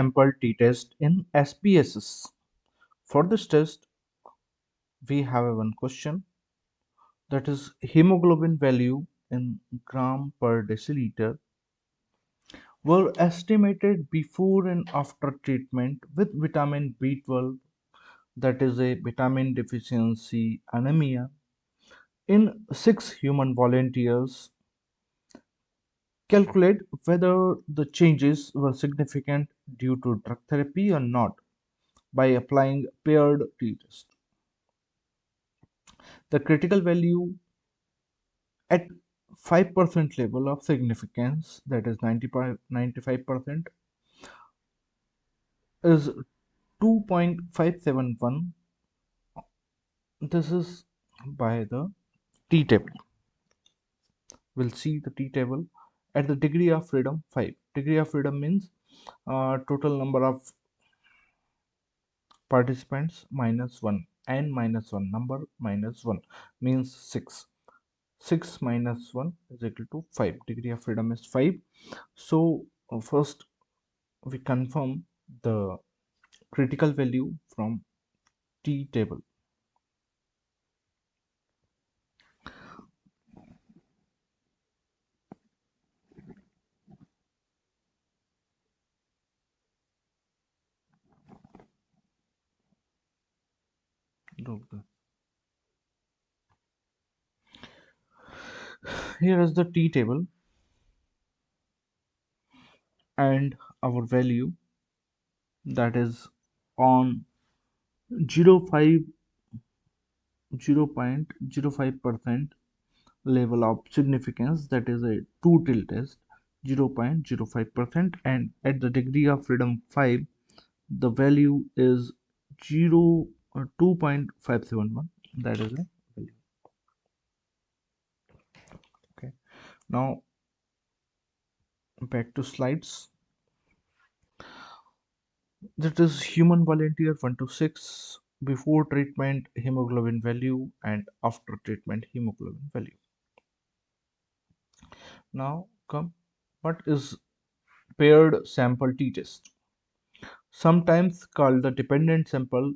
sample t-test in SPSS. For this test, we have one question, that is hemoglobin value in gram per deciliter were estimated before and after treatment with vitamin B12, that is a vitamin deficiency anemia, in 6 human volunteers. Calculate whether the changes were significant due to drug therapy or not by applying paired t-test. The critical value at 5% level of significance, that is 95%, is 2.571. This is by the t table. We'll see the t table. At the degree of freedom 5. Degree of freedom means total number of participants minus 1, n minus 1, number minus 1 means 6. 6 minus 1 is equal to 5. Degree of freedom is 5. So first we confirm the critical value from t table. Here is the t table and our value, that is on 0.05% level of significance, that is a 2 till test, 0.05%, and at the degree of freedom 5 the value is 2.571, that is a value. Okay, now back to slides. That is human volunteer 1 to 6 before treatment hemoglobin value and after treatment hemoglobin value. Now come, what is paired sample t-test? Sometimes called the dependent sample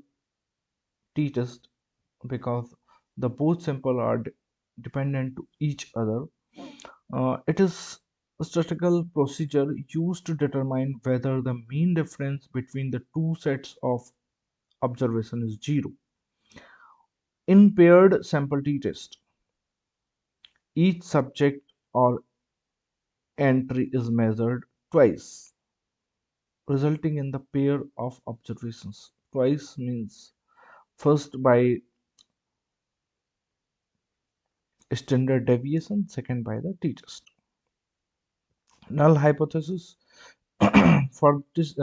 t-test because the both sample are dependent to each other. It is a statistical procedure used to determine whether the mean difference between the two sets of observation is zero. In paired sample t-test, each subject or entry is measured twice, resulting in the pair of observations. Twice means first by standard deviation, second by the t-test. Null hypothesis. For this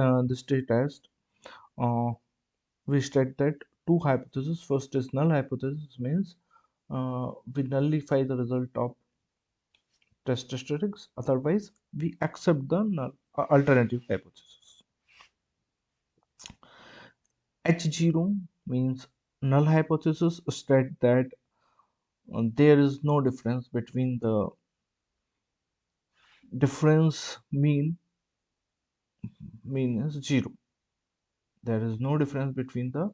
t-test, uh, we state that two hypotheses. First is null hypothesis, means we nullify the result of test statistics, otherwise we accept the null alternative hypothesis. H0 means null hypothesis state that there is no difference between the difference mean is 0. There is no difference between the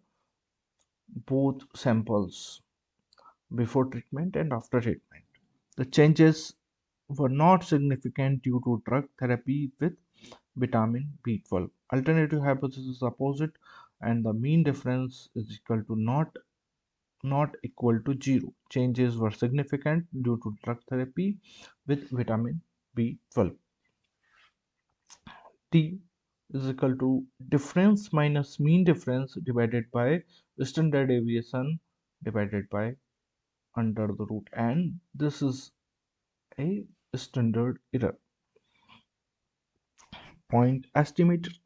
both samples before treatment and after treatment. The changes were not significant due to drug therapy with vitamin B12. Alternative hypothesis is opposite, and the mean difference is equal to not equal to 0. Changes were significant due to drug therapy with vitamin B12. T is equal to difference minus mean difference divided by standard deviation divided by under the root, and this is a standard error. Point estimated.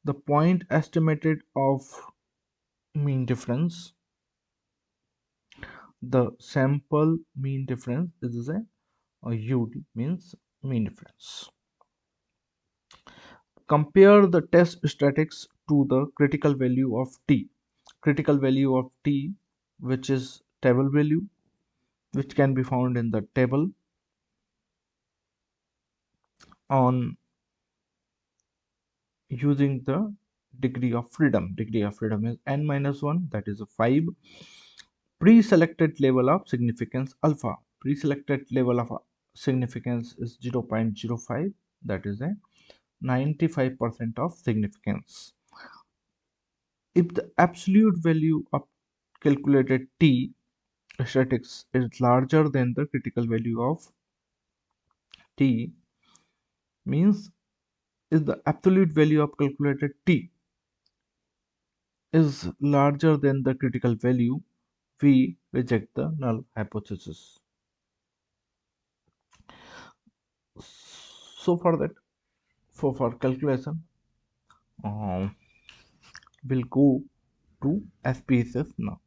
The point estimated of mean difference, the sample mean difference is a UD, means mean difference. Compare the test statistics to the critical value of T. Critical value of T, which is table value, which can be found in the table on using the degree of freedom. Degree of freedom is n minus 1, that is a 5. Pre-selected level of significance alpha. Pre-selected level of significance is 0.05, that is a 95% of significance. If the absolute value of calculated t statistics is larger than the critical value of t, means if the absolute value of calculated t is larger than the critical value, we reject the null hypothesis. So for that, for calculation, um, we'll go to SPSS now.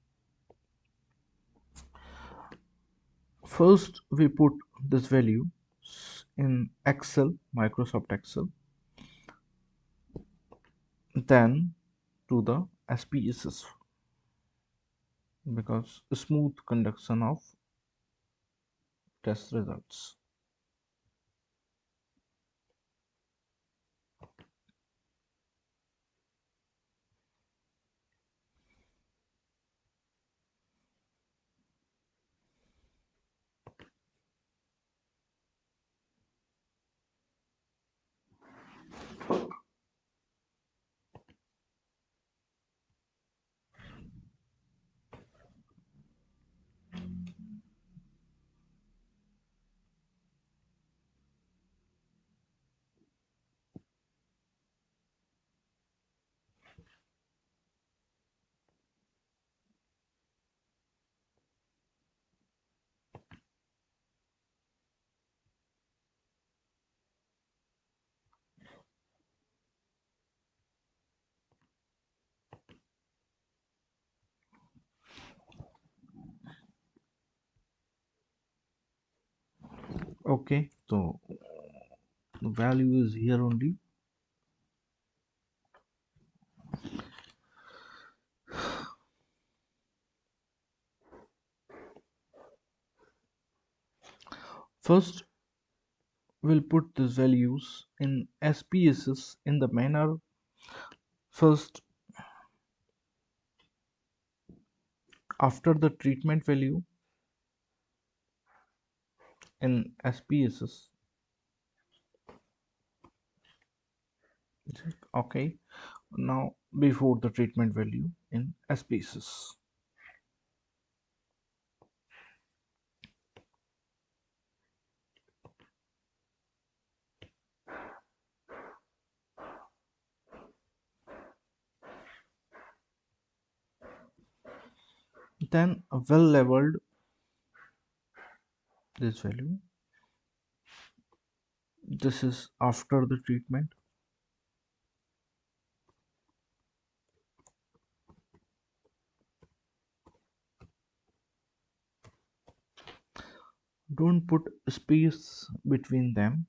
First, we put this value in Excel, Microsoft Excel, then to the SPSS, because smooth conduction of test results. Okay, so the value is here only. First, we'll put these values in SPSS in the manner. First, after the treatment value in SPSS, okay, now before the treatment value in SPSS. Then a well leveled this value. This is after the treatment. Don't put space between them.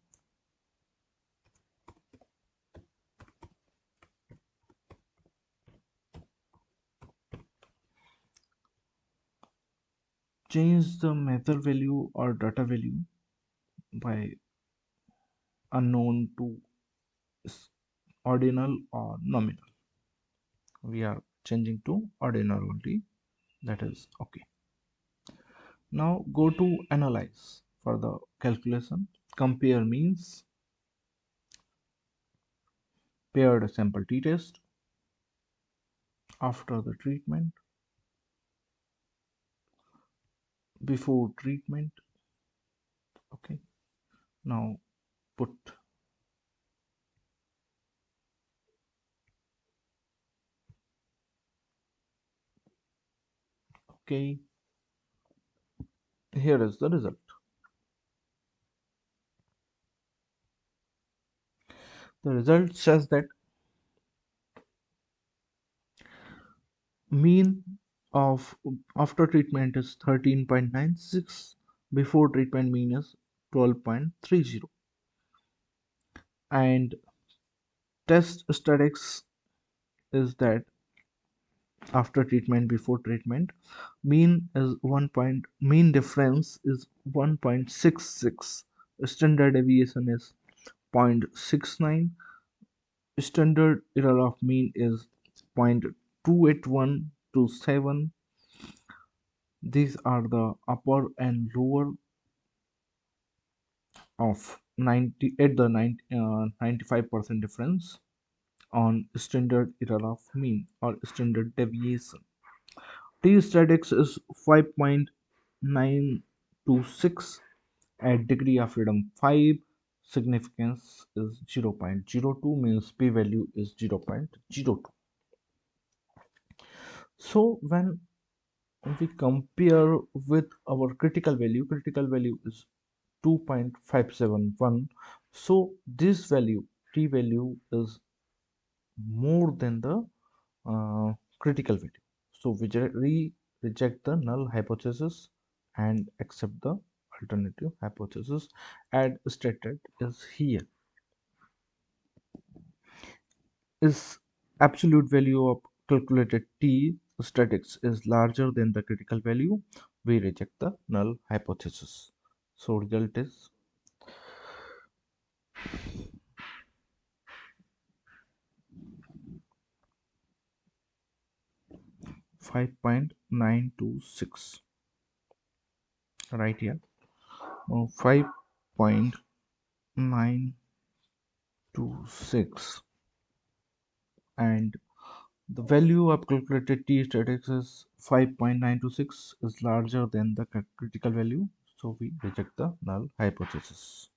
Change the measure value or data value by unknown to ordinal or nominal. We are changing to ordinal only. That is okay. Now go to analyze for the calculation. Compare means paired sample t-test after the treatment, before treatment. Okay. Now put okay. Here is the result. The result says that mean of after treatment is 13.96, before treatment mean is 12.30, and test statistics is that after treatment before treatment mean is 1 point, mean difference is 1.66, standard deviation is 0.69, Standard error of mean is 0.28127. These are the upper and lower of 90 at the 95% difference on standard error of mean or standard deviation. T statics is 5.926 at degree of freedom 5. Significance is 0.02, means p value is 0.02. So when we compare with our critical value is 2.571. So this value, t value, is more than the critical value. So we reject the null hypothesis and accept the alternative hypothesis as stated is here. Is absolute value of calculated t statics is larger than the critical value, we reject the null hypothesis. So result is 5.926 right here. 5.926, and the value of calculated t statics is 5.926 is larger than the critical value, so we reject the null hypothesis.